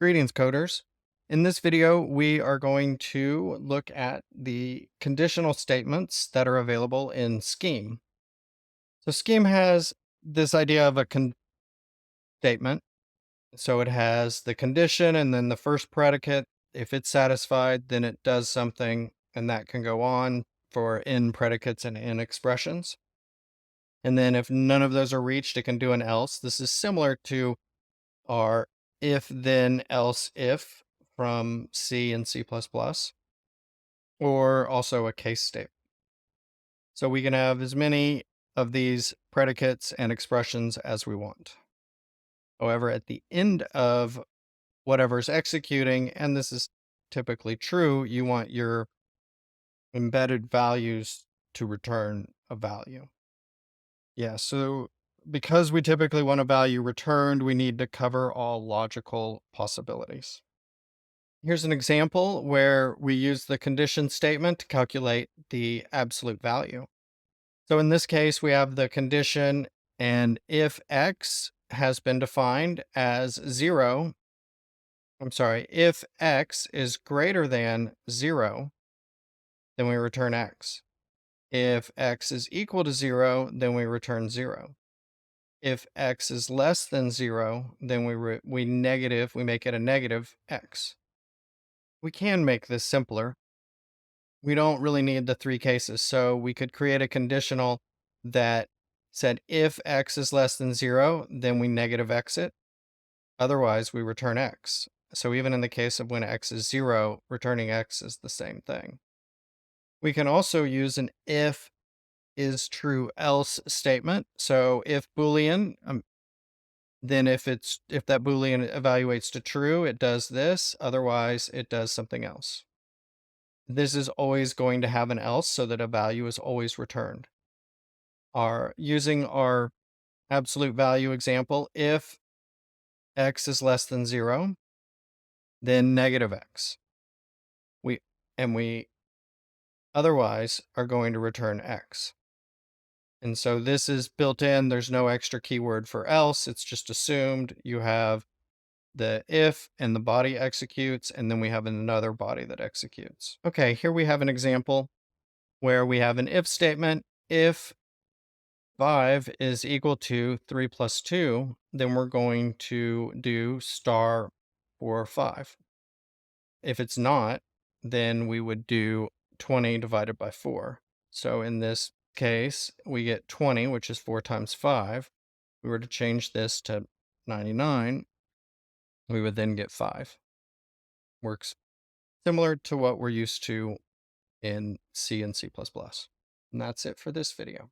Greetings, coders. In this video, we are going to look at the conditional statements that are available in Scheme. So Scheme has this idea of a statement. So it has the condition and then the first predicate. If it's satisfied, then it does something, and that can go on for in predicates and in expressions. And then if none of those are reached, it can do an else. This is similar to our if then else if from C and C++, or also a case statement. So we can have as many of these predicates and expressions as we want. However, at the end of whatever's executing, and this is typically true, you want your embedded values to return a value. Yeah, so because we typically want a value returned, we need to cover all logical possibilities. Here's an example where we use the condition statement to calculate the absolute value. So in this case, we have the condition, and if x has been defined as 0, if x is greater than 0, then we return x. If x is equal to 0, then we return 0. If x is less than 0, then we make it a negative x. We can make this simpler. We don't really need the three cases. So we could create a conditional that said if x is less than 0, then we negative x it. Otherwise, we return x. So even in the case of when x is 0, returning x is the same thing. We can also use an if is true else statement. So if Boolean, then if that Boolean evaluates to true, it does this. Otherwise, it does something else. This is always going to have an else so that a value is always returned. Using our absolute value example, if x is less than 0, then negative x. We otherwise are going to return x. And so this is built in. There's no extra keyword for else. It's just assumed. You have the if and the body executes, and then we have another body that executes. Okay, here we have an example where we have an if statement. If 5 is equal to 3 plus 2, then we're going to do star for 5. If it's not, then we would do 20 divided by 4. So in this case, we get 20, which is 4 times 5. If we were to change this to 99, we would then get 5. Works similar to what we're used to in C and C++. And that's it for this video.